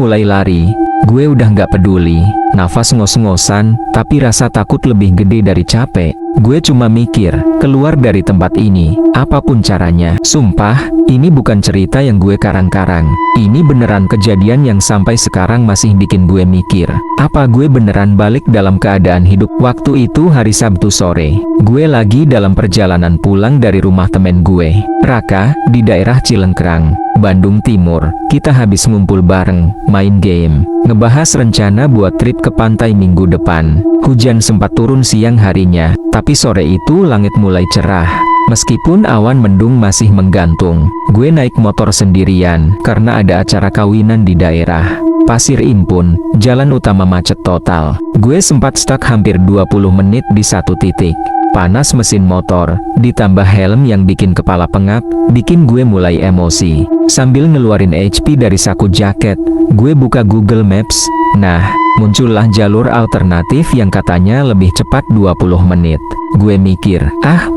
mulai lari. Gue udah nggak peduli, nafas ngos-ngosan, tapi rasa takut lebih gede dari capek. Gue cuma mikir, keluar dari tempat ini, apapun caranya. Sumpah, ini bukan cerita yang gue karang-karang. Ini beneran kejadian yang sampai sekarang masih bikin gue mikir, apa gue beneran balik dalam keadaan hidup? Waktu itu hari Sabtu sore, gue lagi dalam perjalanan pulang dari rumah temen gue, Raka, di daerah Cilengkrang, Bandung Timur. Kita habis ngumpul bareng, main game, ngebahas rencana buat trip ke pantai minggu depan. Hujan sempat turun siang harinya, tapi sore itu langit mulai cerah. Meskipun awan mendung masih menggantung, gue naik motor sendirian karena ada acara kawinan di daerah Pasir Impun. Jalan utama macet total. Gue sempat stuck hampir 20 menit di satu titik. Panas mesin motor, ditambah helm yang bikin kepala pengap, bikin gue mulai emosi. Sambil ngeluarin HP dari saku jaket, gue buka Google Maps. Nah, muncullah jalur alternatif yang katanya lebih cepat 20 menit. Gue mikir,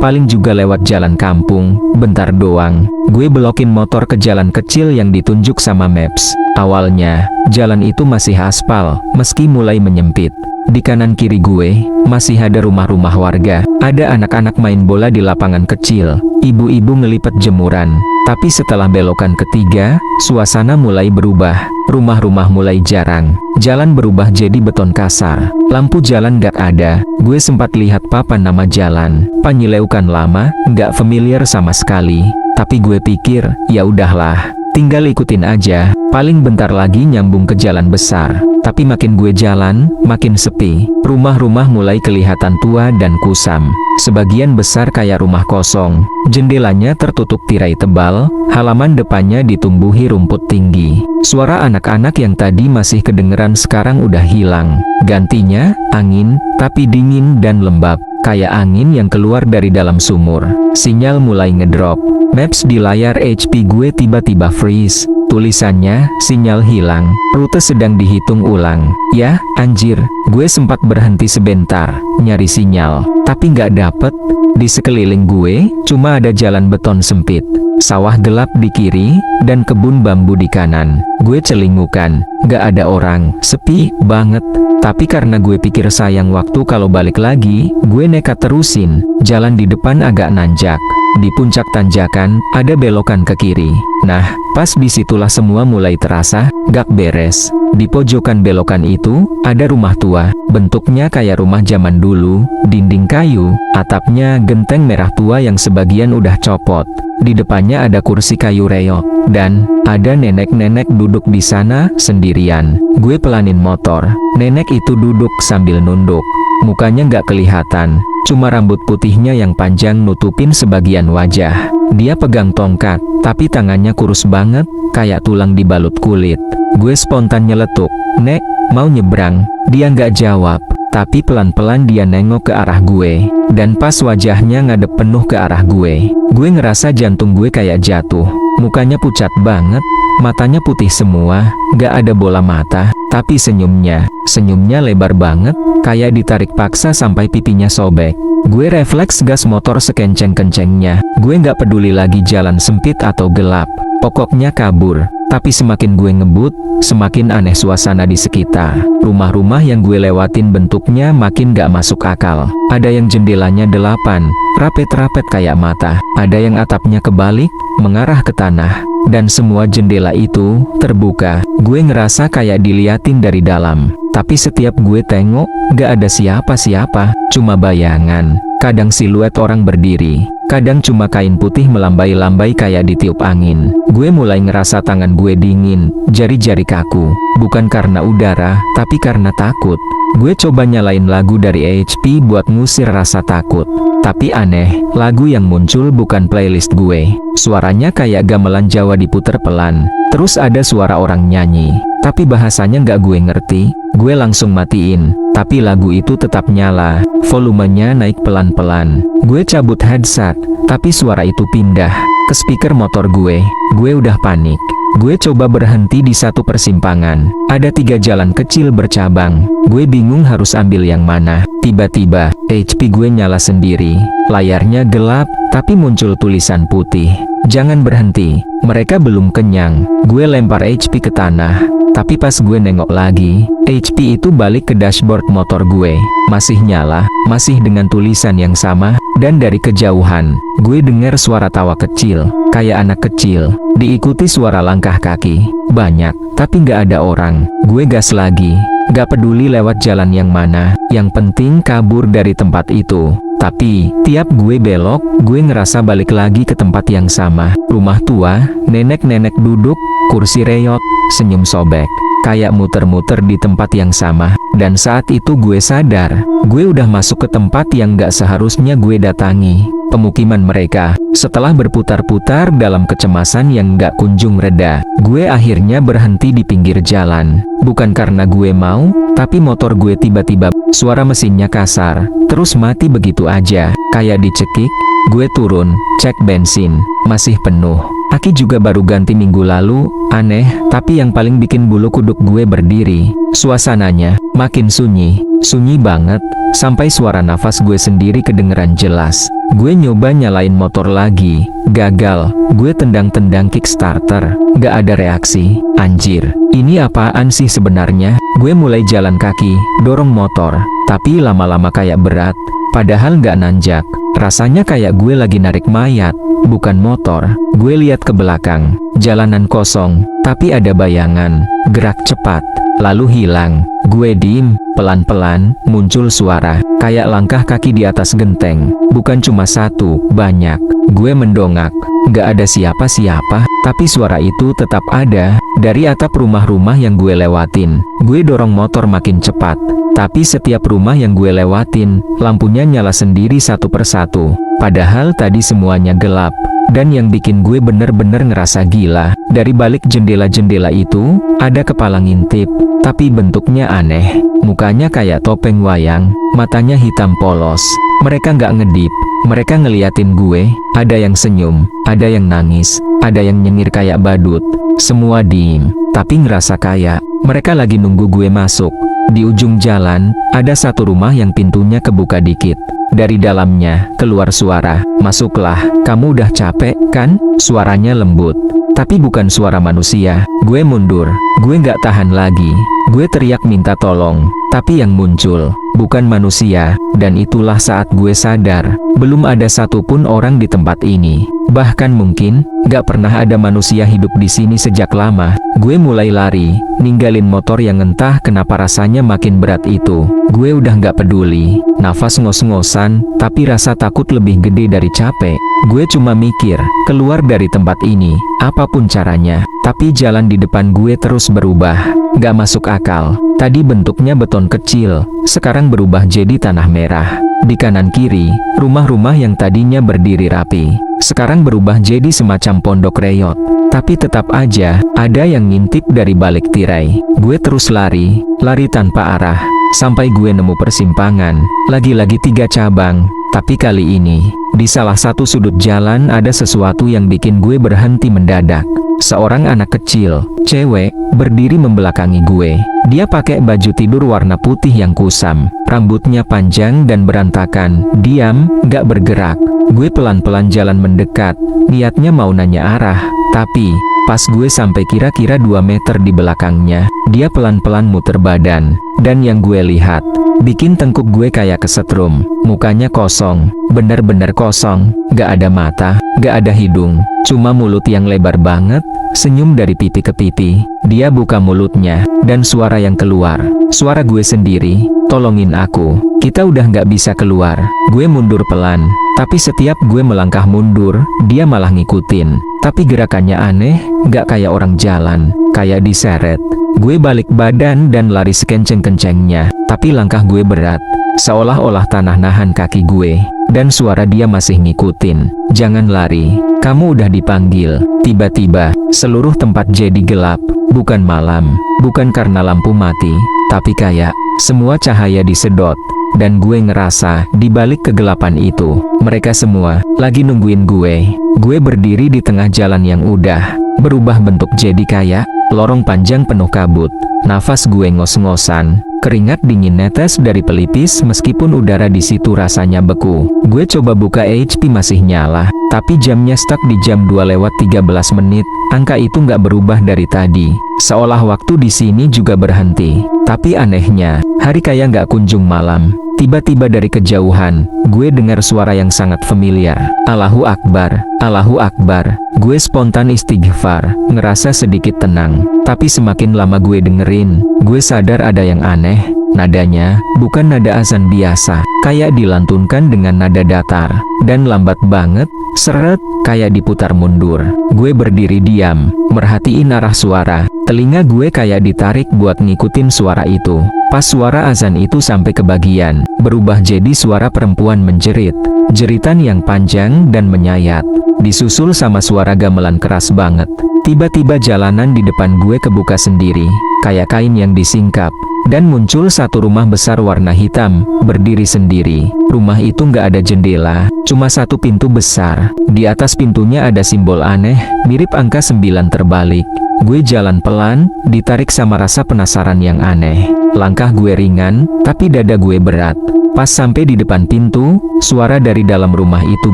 paling juga lewat jalan kampung, bentar doang. Gue belokin motor ke jalan kecil yang ditunjuk sama Maps. Awalnya, jalan itu masih aspal, meski mulai menyempit. Di kanan kiri gue, masih ada rumah-rumah warga. Ada anak-anak main bola di lapangan kecil, ibu-ibu ngelipet jemuran. Tapi setelah belokan ketiga, suasana mulai berubah. Rumah-rumah mulai jarang, jalan berubah jadi beton kasar. Lampu jalan gak ada. Gue sempat lihat papan nama jalan, Panyileukan lama, gak familiar sama sekali. Tapi gue pikir, ya udahlah, tinggal ikutin aja, paling bentar lagi nyambung ke jalan besar. Tapi makin gue jalan, makin sepi. Rumah-rumah mulai kelihatan tua dan kusam. Sebagian besar kayak rumah kosong. Jendelanya tertutup tirai tebal, halaman depannya ditumbuhi rumput tinggi. Suara anak-anak yang tadi masih kedengeran sekarang udah hilang. Gantinya, angin, tapi dingin dan lembab. Kayak angin yang keluar dari dalam sumur. Sinyal mulai ngedrop. Maps di layar HP gue tiba-tiba freeze. Tulisannya, sinyal hilang, rute sedang dihitung ulang. Ya, anjir, gue sempat berhenti sebentar, nyari sinyal, tapi nggak dapet. Di sekeliling gue, cuma ada jalan beton sempit, sawah gelap di kiri, dan kebun bambu di kanan. Gue celingukan, nggak ada orang, sepi banget. Tapi karena gue pikir sayang waktu kalau balik lagi, gue nekat terusin. Jalan di depan agak nanjak. Di puncak tanjakan, ada belokan ke kiri. Nah, pas disitulah semua mulai terasa gak beres. Di pojokan belokan itu, ada rumah tua. Bentuknya kayak rumah zaman dulu, dinding kayu, atapnya genteng merah tua yang sebagian udah copot. Di depannya ada kursi kayu reok, dan ada nenek-nenek duduk di sana sendirian. Gue pelanin motor. Nenek itu duduk sambil nunduk. Mukanya nggak kelihatan, cuma rambut putihnya yang panjang nutupin sebagian wajah. Dia pegang tongkat, tapi tangannya kurus banget, kayak tulang dibalut kulit. Gue spontan nyeletuk, "Nek, mau nyebrang?" Dia nggak jawab, tapi pelan-pelan dia nengok ke arah gue. Dan pas wajahnya ngadep penuh ke arah gue ngerasa jantung gue kayak jatuh. Mukanya pucat banget, matanya putih semua, nggak ada bola mata. Tapi senyumnya lebar banget, kayak ditarik paksa sampai pipinya sobek. Gue refleks gas motor sekenceng-kencengnya. Gue nggak peduli lagi jalan sempit atau gelap. Pokoknya kabur. Tapi semakin gue ngebut, semakin aneh suasana di sekitar. Rumah-rumah yang gue lewatin bentuknya makin gak masuk akal. Ada yang jendelanya 8, rapet-rapet kayak mata. Ada yang atapnya kebalik, mengarah ke tanah. Dan semua jendela itu terbuka. Gue ngerasa kayak diliatin dari dalam. Tapi setiap gue tengok, gak ada siapa-siapa, cuma bayangan. Kadang siluet orang berdiri, kadang cuma kain putih melambai-lambai kayak ditiup angin. Gue mulai ngerasa tangan gue dingin, jari-jari kaku. Bukan karena udara, tapi karena takut. Gue coba nyalain lagu dari HP buat ngusir rasa takut. Tapi aneh, lagu yang muncul bukan playlist gue. Suaranya kayak gamelan Jawa diputer pelan. Terus ada suara orang nyanyi, tapi bahasanya nggak gue ngerti. Gue langsung matiin, tapi lagu itu tetap nyala. Volumenya naik pelan-pelan. Gue cabut headset, tapi suara itu pindah ke speaker motor gue. Gue udah panik. Gue coba berhenti di satu persimpangan. Ada 3 jalan kecil bercabang. Gue bingung harus ambil yang mana. Tiba-tiba, HP gue nyala sendiri. Layarnya gelap, tapi muncul tulisan putih. Jangan berhenti, mereka belum kenyang. Gue lempar HP ke tanah. Tapi pas gue nengok lagi, HP itu balik ke dashboard motor gue. Masih nyala, masih dengan tulisan yang sama, dan dari kejauhan, gue dengar suara tawa kecil, kayak anak kecil, diikuti suara langkah kaki. Banyak, tapi nggak ada orang. Gue gas lagi, gak peduli lewat jalan yang mana, yang penting kabur dari tempat itu. Tapi, tiap gue belok, gue ngerasa balik lagi ke tempat yang sama. Rumah tua, nenek-nenek duduk, kursi reot, senyum sobek. Kayak muter-muter di tempat yang sama. Dan saat itu gue sadar, gue udah masuk ke tempat yang gak seharusnya gue datangi. Pemukiman mereka. Setelah berputar-putar dalam kecemasan yang gak kunjung reda, gue akhirnya berhenti di pinggir jalan. Bukan karena gue mau, tapi motor gue tiba-tiba, suara mesinnya kasar, terus mati begitu aja, kayak dicekik. Gue turun, cek bensin, masih penuh. Aki juga baru ganti minggu lalu. Aneh, tapi yang paling bikin bulu kuduk gue berdiri, suasananya makin sunyi, sunyi banget, sampai suara nafas gue sendiri kedengeran jelas. Gue nyoba nyalain motor lagi, gagal. Gue tendang-tendang kickstarter, gak ada reaksi. Anjir, ini apaan sih sebenarnya? Gue mulai jalan kaki, dorong motor, tapi lama-lama kayak berat, padahal gak nanjak. Rasanya kayak gue lagi narik mayat, bukan motor. Gue lihat ke belakang, jalanan kosong, tapi ada bayangan, gerak cepat, lalu hilang. Gue diem, pelan-pelan, muncul suara, kayak langkah kaki di atas genteng. Bukan cuma satu, banyak. Gue mendongak, gak ada siapa-siapa, tapi suara itu tetap ada, dari atap rumah-rumah yang gue lewatin. Gue dorong motor makin cepat, tapi setiap rumah yang gue lewatin, lampunya nyala sendiri satu persatu. Padahal tadi semuanya gelap. Dan yang bikin gue bener-bener ngerasa gila, dari balik jendela-jendela itu, ada kepala ngintip, tapi bentuknya aneh. Mukanya kayak topeng wayang, matanya hitam polos. Mereka nggak ngedip, mereka ngeliatin gue. Ada yang senyum, ada yang nangis, ada yang nyengir kayak badut. Semua diem, tapi ngerasa kayak mereka lagi nunggu gue masuk. Di ujung jalan, ada satu rumah yang pintunya kebuka dikit. Dari dalamnya, keluar suara, "Masuklah, kamu udah capek, kan?" Suaranya lembut, tapi bukan suara manusia. Gue mundur, gue nggak tahan lagi. Gue teriak minta tolong, tapi yang muncul bukan manusia. Dan itulah saat gue sadar, belum ada satupun orang di tempat ini. Bahkan mungkin, gak pernah ada manusia hidup di sini sejak lama. Gue mulai lari, ninggalin motor yang entah kenapa rasanya makin berat itu. Gue udah gak peduli, nafas ngos-ngosan, tapi rasa takut lebih gede dari capek. Gue cuma mikir, keluar dari tempat ini, apapun caranya. Tapi jalan di depan gue terus berubah, gak masuk akal. Tadi bentuknya beton kecil, sekarang berubah jadi tanah merah. Di kanan kiri, rumah-rumah yang tadinya berdiri rapi, sekarang berubah jadi semacam pondok reot. Tapi tetap aja, ada yang ngintip dari balik tirai. Gue terus lari, lari tanpa arah, sampai gue nemu persimpangan. Lagi-lagi 3 cabang, tapi kali ini, di salah satu sudut jalan ada sesuatu yang bikin gue berhenti mendadak. Seorang anak kecil, cewek, berdiri membelakangi gue. Dia pakai baju tidur warna putih yang kusam, rambutnya panjang dan berantakan, diam, gak bergerak. Gue pelan-pelan jalan mendekat, niatnya mau nanya arah, tapi pas gue sampai kira-kira 2 meter di belakangnya, dia pelan-pelan muter badan. Dan yang gue lihat, bikin tengkuk gue kayak kesetrum. Mukanya kosong, bener-bener kosong, gak ada mata, gak ada hidung, cuma mulut yang lebar banget, senyum dari pipi ke pipi. Dia buka mulutnya, dan suara yang keluar, suara gue sendiri, "Tolongin aku, kita udah gak bisa keluar." Gue mundur pelan, tapi setiap gue melangkah mundur, dia malah ngikutin. Tapi gerakannya aneh, gak kayak orang jalan, kayak diseret. Gue balik badan dan lari sekenceng-kencengnya, tapi langkah gue berat, seolah-olah tanah nahan kaki gue. Dan suara dia masih ngikutin, "Jangan lari, kamu udah dipanggil." Tiba-tiba, seluruh tempat jadi gelap. Bukan malam, bukan karena lampu mati, tapi kayak semua cahaya disedot. Dan gue ngerasa, di balik kegelapan itu, mereka semua lagi nungguin gue. Gue berdiri di tengah jalan yang udah berubah bentuk jadi kayak lorong panjang penuh kabut. Nafas gue ngos-ngosan, keringat dingin netes dari pelipis meskipun udara di situ rasanya beku. Gue coba buka HP masih nyala, tapi jamnya stuck di jam 2:13. Angka itu nggak berubah dari tadi, seolah waktu di sini juga berhenti. Tapi anehnya, hari kayak nggak kunjung malam. Tiba-tiba dari kejauhan, gue dengar suara yang sangat familiar. Allahu Akbar, Allahu Akbar. Gue spontan istighfar, ngerasa sedikit tenang. Tapi semakin lama gue dengerin, gue sadar ada yang aneh. Nadanya bukan nada azan biasa, kayak dilantunkan dengan nada datar dan lambat banget, seret, kayak diputar mundur. Gue berdiri diam, merhatiin arah suara. Telinga gue kayak ditarik buat ngikutin suara itu. Pas suara azan itu sampai ke bagian, berubah jadi suara perempuan menjerit. Jeritan yang panjang dan menyayat, disusul sama suara gamelan keras banget. Tiba-tiba jalanan di depan gue kebuka sendiri, kayak kain yang disingkap. Dan muncul satu rumah besar warna hitam, berdiri sendiri. Rumah itu nggak ada jendela, cuma satu pintu besar. Di atas pintunya ada simbol aneh, mirip angka 9 terbalik. Gue jalan pelan, ditarik sama rasa penasaran yang aneh. Langkah gue ringan, tapi dada gue berat. Pas sampai di depan pintu, suara dari dalam rumah itu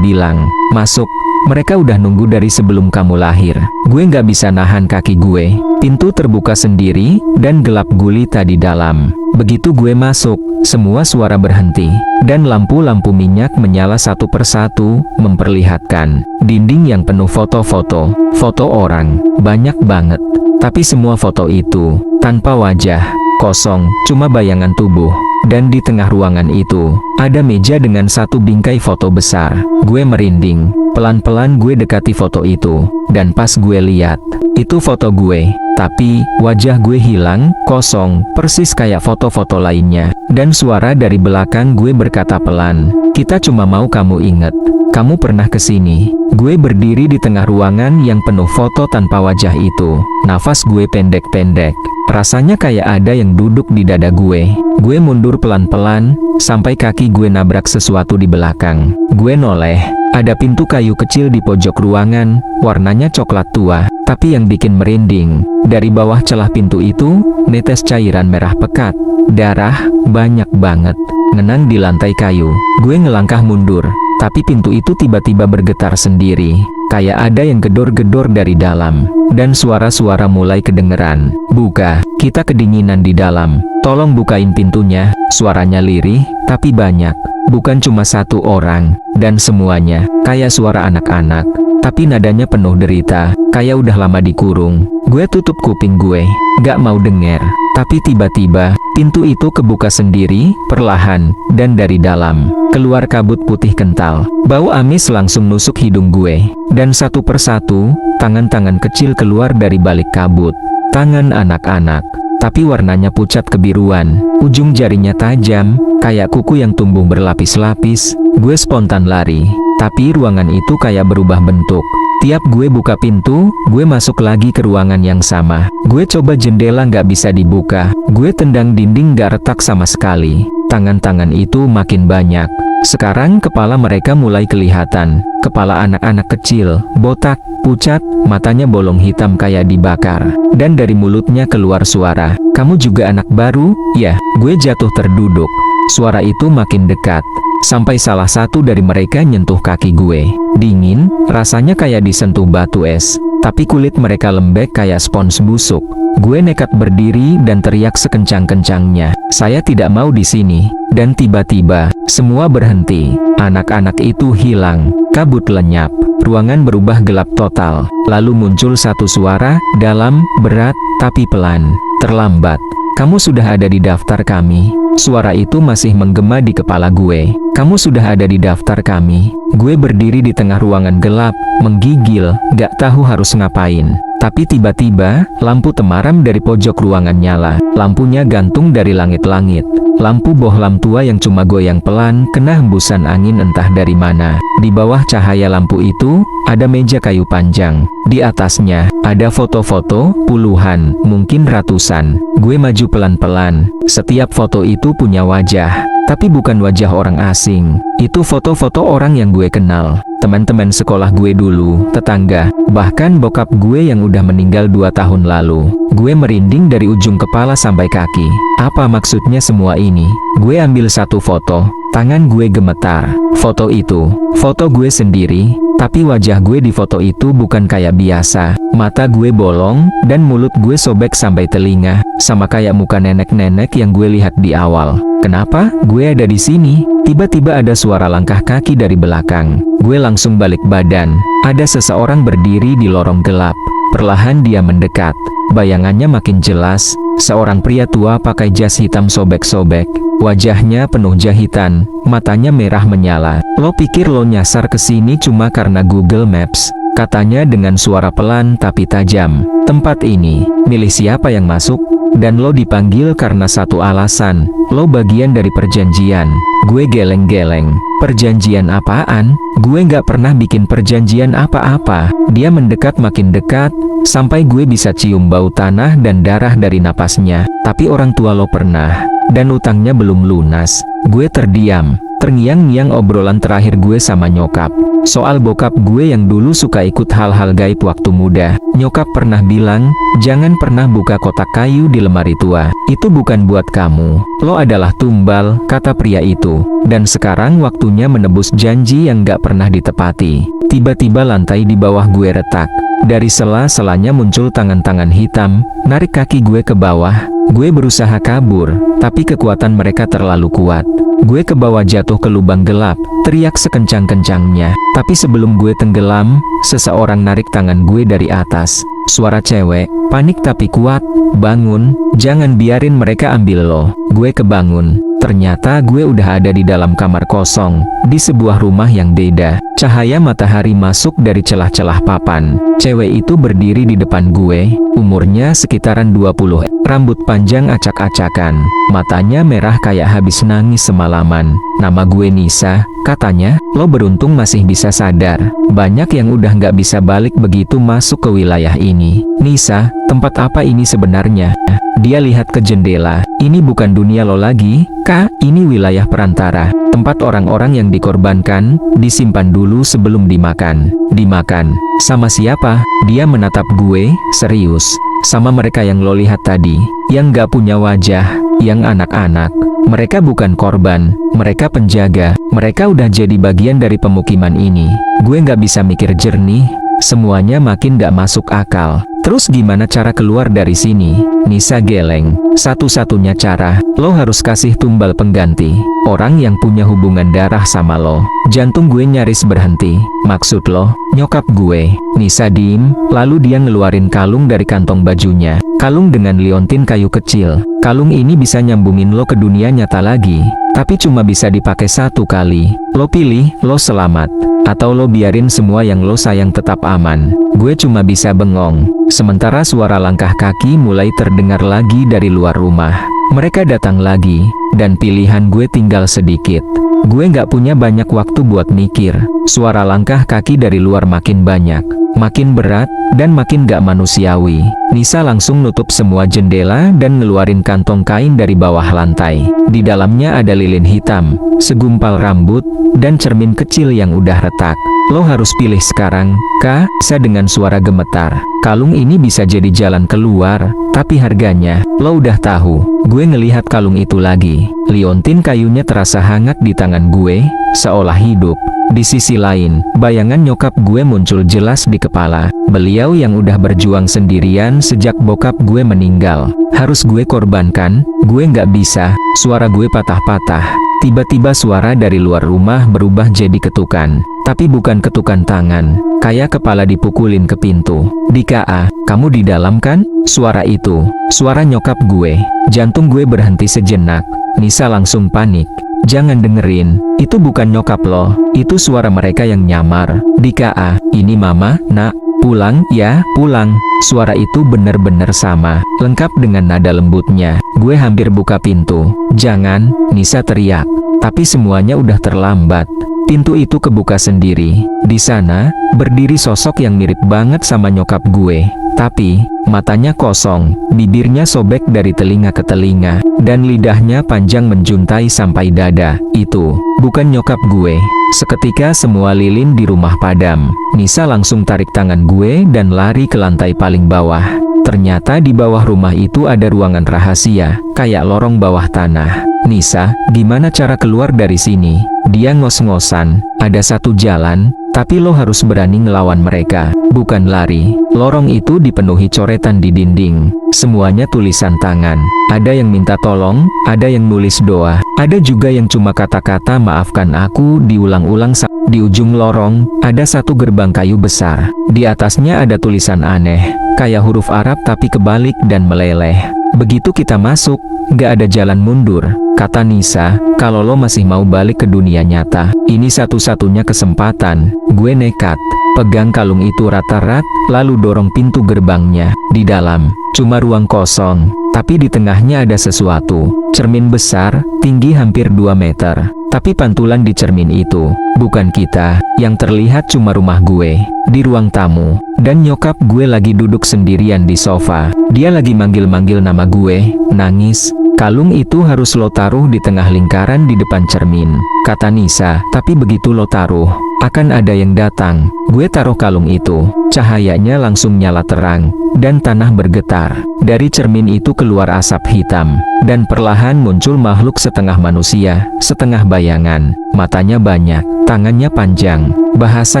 bilang, "Masuk, mereka udah nunggu dari sebelum kamu lahir." Gue nggak bisa nahan kaki gue. Pintu terbuka sendiri, dan gelap gulita di dalam. Begitu gue masuk, semua suara berhenti, dan lampu-lampu minyak menyala satu persatu, memperlihatkan dinding yang penuh foto-foto, foto orang, banyak banget. Tapi semua foto itu, tanpa wajah, kosong, cuma bayangan tubuh. Dan di tengah ruangan itu, ada meja dengan satu bingkai foto besar. Gue merinding, pelan-pelan gue dekati foto itu, dan pas gue lihat, itu foto gue. Tapi, wajah gue hilang, kosong, persis kayak foto-foto lainnya. Dan suara dari belakang gue berkata pelan, "Kita cuma mau kamu inget, kamu pernah kesini." Gue berdiri di tengah ruangan yang penuh foto tanpa wajah itu. Nafas gue pendek-pendek. Rasanya kayak ada yang duduk di dada gue. Gue mundur pelan-pelan, sampai kaki gue nabrak sesuatu di belakang. Gue noleh, ada pintu kayu kecil di pojok ruangan, warnanya coklat tua. Tapi yang bikin merinding, dari bawah celah pintu itu, netes cairan merah pekat. Darah, banyak banget, ngenang di lantai kayu. Gue ngelangkah mundur, tapi pintu itu tiba-tiba bergetar sendiri. Kayak ada yang gedor-gedor dari dalam. Dan suara-suara mulai kedengeran. "Buka, kita kedinginan di dalam. Tolong bukain pintunya." Suaranya lirih, tapi banyak. Bukan cuma satu orang. Dan semuanya, kayak suara anak-anak. Tapi nadanya penuh derita, kayak udah lama dikurung. Gue tutup kuping gue, gak mau denger. Tapi tiba-tiba, pintu itu kebuka sendiri, perlahan, dan dari dalam, keluar kabut putih kental. Bau amis langsung nusuk hidung gue. Dan satu persatu, tangan-tangan kecil keluar dari balik kabut. Tangan anak-anak, tapi warnanya pucat kebiruan. Ujung jarinya tajam, kayak kuku yang tumbuh berlapis-lapis. Gue spontan lari. Tapi ruangan itu kayak berubah bentuk. Tiap gue buka pintu, gue masuk lagi ke ruangan yang sama. Gue coba jendela nggak bisa dibuka. Gue tendang dinding nggak retak sama sekali. Tangan-tangan itu makin banyak. Sekarang kepala mereka mulai kelihatan. Kepala anak-anak kecil, botak, pucat, matanya bolong hitam kayak dibakar. Dan dari mulutnya keluar suara, "Kamu juga anak baru, ya?" Gue jatuh terduduk. Suara itu makin dekat. Sampai salah satu dari mereka nyentuh kaki gue. Dingin, rasanya kayak disentuh batu es. Tapi kulit mereka lembek kayak spons busuk. Gue nekat berdiri dan teriak sekencang-kencangnya, "Saya tidak mau di sini." Dan tiba-tiba, semua berhenti. Anak-anak itu hilang. Kabut lenyap. Ruangan berubah gelap total. Lalu muncul satu suara, dalam, berat, tapi pelan. "Terlambat. Kamu sudah ada di daftar kami." Suara itu masih menggema di kepala gue. "Kamu sudah ada di daftar kami." Gue berdiri di tengah ruangan gelap, menggigil, gak tahu harus ngapain. Tapi tiba-tiba, lampu temaram dari pojok ruangan nyala. Lampunya gantung dari langit-langit. Lampu bohlam tua yang cuma goyang pelan, kena hembusan angin entah dari mana. Di bawah cahaya lampu itu, ada meja kayu panjang. Di atasnya, ada foto-foto, puluhan, mungkin ratusan. Gue maju pelan-pelan. Setiap foto itu punya wajah. Tapi bukan wajah orang asing. Itu foto-foto orang yang gue kenal. teman-teman sekolah gue dulu, tetangga, bahkan bokap gue yang udah meninggal 2 tahun lalu. Gue merinding dari ujung kepala sampai kaki. Apa maksudnya semua ini? Gue ambil satu foto, tangan gue gemetar. Foto itu, foto gue sendiri, tapi wajah gue di foto itu bukan kayak biasa. Mata gue bolong, dan mulut gue sobek sampai telinga, sama kayak muka nenek-nenek yang gue lihat di awal. Kenapa? Gue ada di sini. Tiba-tiba ada suara langkah kaki dari belakang. Gue langsung balik badan. Ada seseorang berdiri di lorong gelap. Perlahan dia mendekat. Bayangannya makin jelas. Seorang pria tua pakai jas hitam sobek-sobek. Wajahnya penuh jahitan. Matanya merah menyala. Lo pikir lo nyasar ke sini cuma karena Google Maps? Katanya dengan suara pelan tapi tajam. Tempat ini, milih siapa yang masuk? Dan lo dipanggil karena satu alasan, lo bagian dari perjanjian. Gue geleng-geleng. Perjanjian apaan? Gue nggak pernah bikin perjanjian apa-apa. Dia mendekat makin dekat, sampai gue bisa cium bau tanah dan darah dari napasnya. Tapi orang tua lo pernah, dan utangnya belum lunas. Gue terdiam, terngiang-ngiang obrolan terakhir gue sama nyokap. Soal bokap gue yang dulu suka ikut hal-hal gaib waktu muda. Nyokap pernah bilang, jangan pernah buka kotak kayu di lemari tua. Itu bukan buat kamu. Lo adalah tumbal, kata pria itu. Dan sekarang waktunya menebus janji yang gak pernah ditepati. Tiba-tiba lantai di bawah gue retak. Dari sela-selanya muncul tangan-tangan hitam, narik kaki gue ke bawah. Gue berusaha kabur, tapi kekuatan mereka terlalu kuat. Gue ke bawah jatuh ke lubang gelap, teriak sekencang-kencangnya. Tapi sebelum gue tenggelam, seseorang narik tangan gue dari atas. Suara cewek, panik tapi kuat, bangun, jangan biarin mereka ambil lo. Gue kebangun. Ternyata gue udah ada di dalam kamar kosong, di sebuah rumah yang beda. Cahaya matahari masuk dari celah-celah papan. Cewek itu berdiri di depan gue, umurnya sekitaran 20. Rambut panjang acak-acakan, matanya merah kayak habis nangis semalaman. Nama gue Nisa, katanya, lo beruntung masih bisa sadar. Banyak yang udah nggak bisa balik begitu masuk ke wilayah ini. Nisa, tempat apa ini sebenarnya? Dia lihat ke jendela. Ini bukan dunia lo lagi, Kak. Ini wilayah perantara. Tempat orang-orang yang dikorbankan, disimpan dulu sebelum dimakan. Dimakan. Sama siapa? Dia menatap gue, serius. Sama mereka yang lo lihat tadi, yang gak punya wajah, yang anak-anak. Mereka bukan korban, mereka penjaga. Mereka udah jadi bagian dari pemukiman ini. Gue gak bisa mikir jernih. Semuanya makin gak masuk akal. Terus gimana cara keluar dari sini? Nisa geleng. Satu-satunya cara, lo harus kasih tumbal pengganti. Orang yang punya hubungan darah sama lo. Jantung gue nyaris berhenti. Maksud lo, nyokap gue. Nisa diem, lalu dia ngeluarin kalung dari kantong bajunya. Kalung dengan liontin kayu kecil. Kalung ini bisa nyambungin lo ke dunia nyata lagi. Tapi cuma bisa dipakai 1 kali. Lo pilih, lo selamat. Atau lo biarin semua yang lo sayang tetap aman. Gue cuma bisa bengong. Sementara suara langkah kaki mulai terdengar lagi dari luar rumah. Mereka datang lagi, dan pilihan gue tinggal sedikit. Gue nggak punya banyak waktu buat mikir. Suara langkah kaki dari luar makin banyak, makin berat, dan makin gak manusiawi. Nisa langsung nutup semua jendela dan ngeluarin kantong kain dari bawah lantai. Di dalamnya ada lilin hitam, segumpal rambut, dan cermin kecil yang udah retak. Lo harus pilih sekarang, Kak, Nisa dengan suara gemetar. Kalung ini bisa jadi jalan keluar, tapi harganya, lo udah tahu. Gue ngelihat kalung itu lagi. Liontin kayunya terasa hangat di tangan gue, seolah hidup. Di sisi lain, bayangan nyokap gue muncul jelas di kepala. Beliau yang udah berjuang sendirian sejak bokap gue meninggal. Harus gue korbankan? Gue nggak bisa. Suara gue patah-patah. Tiba-tiba suara dari luar rumah berubah jadi ketukan. Tapi bukan ketukan tangan. Kayak kepala dipukulin ke pintu. Dika, kamu di dalam kan? Suara itu, suara nyokap gue. Jantung gue berhenti sejenak. Nisa langsung panik. Jangan dengerin, itu bukan nyokap lo, itu suara mereka yang nyamar. Dika, ini mama, nak, pulang, ya, pulang. Suara itu bener-bener sama, lengkap dengan nada lembutnya. Gue hampir buka pintu. Jangan, Nisa teriak. Tapi semuanya udah terlambat. Pintu itu kebuka sendiri. Di sana, berdiri sosok yang mirip banget sama nyokap gue. Tapi, matanya kosong, bibirnya sobek dari telinga ke telinga, dan lidahnya panjang menjuntai sampai dada. Itu bukan nyokap gue. Seketika semua lilin di rumah padam. Nisa langsung tarik tangan gue dan lari ke lantai paling bawah. Ternyata di bawah rumah itu ada ruangan rahasia, kayak lorong bawah tanah. Nisa, gimana cara keluar dari sini? Dia ngos-ngosan. Ada satu jalan, tapi lo harus berani ngelawan mereka, bukan lari. Lorong itu dipenuhi coretan di dinding. Semuanya tulisan tangan. Ada yang minta tolong, ada yang nulis doa, ada juga yang cuma kata-kata maafkan aku diulang-ulang. Di ujung lorong, ada satu gerbang kayu besar. Di atasnya ada tulisan aneh, kayak huruf Arab tapi kebalik dan meleleh. Begitu kita masuk, gak ada jalan mundur. Kata Nisa, kalau lo masih mau balik ke dunia nyata, ini satu-satunya kesempatan. Gue nekat, pegang kalung itu erat-erat, lalu dorong pintu gerbangnya. Di dalam, cuma ruang kosong, tapi di tengahnya ada sesuatu. Cermin besar, tinggi hampir 2 meter. Tapi pantulan di cermin itu, bukan kita. Yang terlihat cuma rumah gue, di ruang tamu. Dan nyokap gue lagi duduk sendirian di sofa. Dia lagi manggil-manggil nama gue, nangis. Kalung itu harus lo taruh di tengah lingkaran di depan cermin, kata Nisa. Tapi begitu lo taruh, akan ada yang datang. Gue taruh kalung itu, cahayanya langsung nyala terang, dan tanah bergetar. Dari cermin itu keluar asap hitam, dan perlahan muncul makhluk setengah manusia, setengah bayangan. Matanya banyak, tangannya panjang, bahasa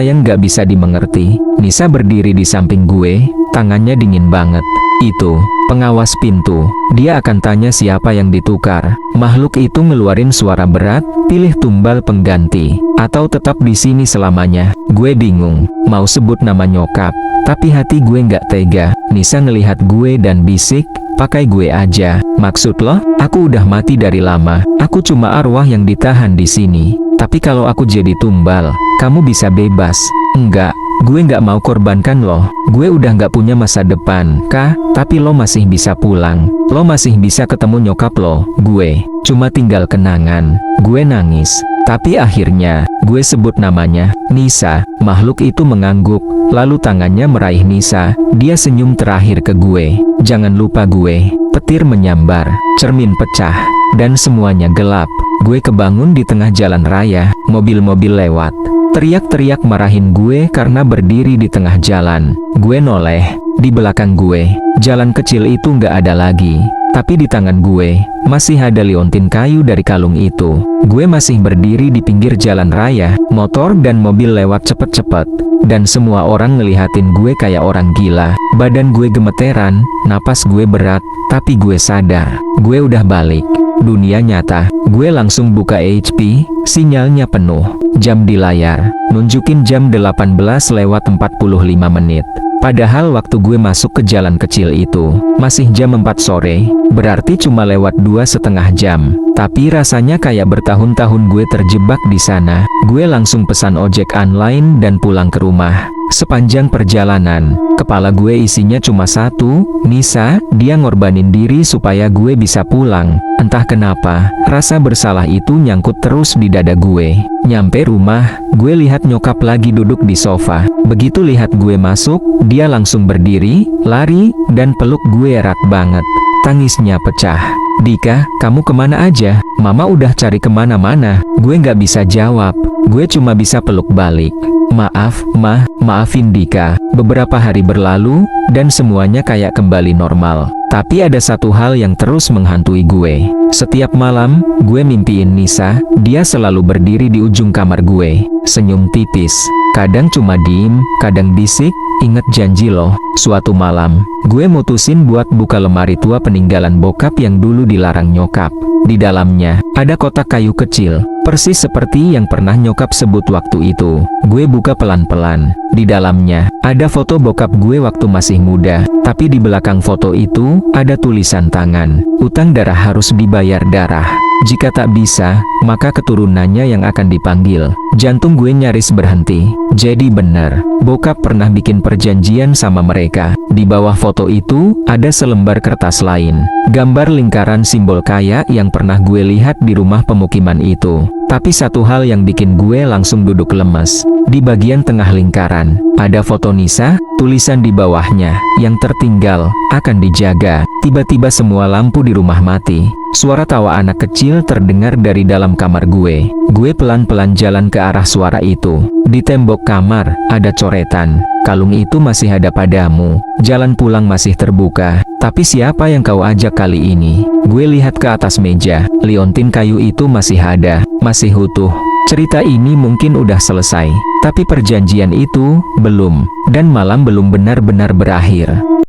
yang gak bisa dimengerti. Nisa berdiri di samping gue, tangannya dingin banget. Itu pengawas pintu. Dia akan tanya siapa yang ditukar. Makhluk itu ngeluarin suara berat, pilih tumbal pengganti, atau tetap di sini selamanya. Gue bingung, mau sebut nama nyokap, tapi hati gue nggak tega. Nisa ngelihat gue dan bisik, pakai gue aja. Maksud lo? Aku udah mati dari lama. Aku cuma arwah yang ditahan di sini. Tapi kalau aku jadi tumbal, kamu bisa bebas. Enggak. Gue nggak mau korbankan lo. Gue udah nggak punya masa depan, Kak. Tapi lo masih bisa pulang. Lo masih bisa ketemu nyokap lo. Gue cuma tinggal kenangan. Gue nangis. Tapi akhirnya, gue sebut namanya, Nisa. Makhluk itu mengangguk, lalu tangannya meraih Nisa. Dia senyum terakhir ke gue. Jangan lupa gue. Petir menyambar, cermin pecah, dan semuanya gelap. Gue kebangun di tengah jalan raya, mobil-mobil lewat. Teriak-teriak marahin gue karena berdiri di tengah jalan. Gue noleh, di belakang gue, jalan kecil itu nggak ada lagi. Tapi di tangan gue, masih ada liontin kayu dari kalung itu. Gue masih berdiri di pinggir jalan raya, motor dan mobil lewat cepet-cepet. Dan semua orang ngelihatin gue kayak orang gila. Badan gue gemeteran, napas gue berat, tapi gue sadar, gue udah balik. Dunia nyata. Gue langsung buka HP, sinyalnya penuh. Jam di layar, nunjukin jam 18:45 menit. Padahal waktu gue masuk ke jalan kecil itu, masih jam 4 sore, berarti cuma lewat 2,5 jam. Tapi rasanya kayak bertahun-tahun gue terjebak di sana. Gue langsung pesan ojek online dan pulang ke rumah. Sepanjang perjalanan, kepala gue isinya cuma satu, Nisa. Dia ngorbanin diri supaya gue bisa pulang. Entah kenapa, rasa bersalah itu nyangkut terus di dada gue. Nyampe rumah, gue lihat nyokap lagi duduk di sofa. Begitu lihat gue masuk, dia langsung berdiri, lari, dan peluk gue erat banget. Tangisnya pecah. Dika, kamu kemana aja? Mama udah cari kemana-mana. Gue nggak bisa jawab. Gue cuma bisa peluk balik. Maaf, maafin Dika. Beberapa hari berlalu, dan semuanya kayak kembali normal. Tapi ada satu hal yang terus menghantui gue. Setiap malam, gue mimpiin Nisa. Dia selalu berdiri di ujung kamar gue, senyum tipis. Kadang cuma diem, kadang bisik, inget janji loh. Suatu malam, gue mutusin buat buka lemari tua peninggalan bokap yang dulu dilarang nyokap. Di dalamnya, ada kotak kayu kecil, persis seperti yang pernah nyokap sebut waktu itu. Gue buka pelan-pelan. Di dalamnya, ada foto bokap gue waktu masih muda. Tapi di belakang foto itu, ada tulisan tangan. Utang darah harus dibayar darah. Jika tak bisa, maka keturunannya yang akan dipanggil. Jantung gue nyaris berhenti. Jadi benar, bokap pernah bikin perjanjian sama mereka. Di bawah foto itu, ada selembar kertas lain. Gambar lingkaran simbol kaya yang pernah gue lihat di rumah pemukiman itu. Tapi satu hal yang bikin gue langsung duduk lemes. Di bagian tengah lingkaran, ada foto Nisa. tulisan di bawahnya, yang tertinggal, akan dijaga. Tiba-tiba semua lampu di rumah mati. Suara tawa anak kecil terdengar dari dalam kamar gue. Gue pelan-pelan jalan ke arah suara itu. Di tembok kamar, ada coretan. Kalung itu masih ada padamu. Jalan pulang masih terbuka. Tapi siapa yang kau ajak kali ini? Gue lihat ke atas meja. Liontin kayu itu masih ada, masih utuh. Cerita ini mungkin udah selesai, tapi perjanjian itu belum, dan malam belum benar-benar berakhir.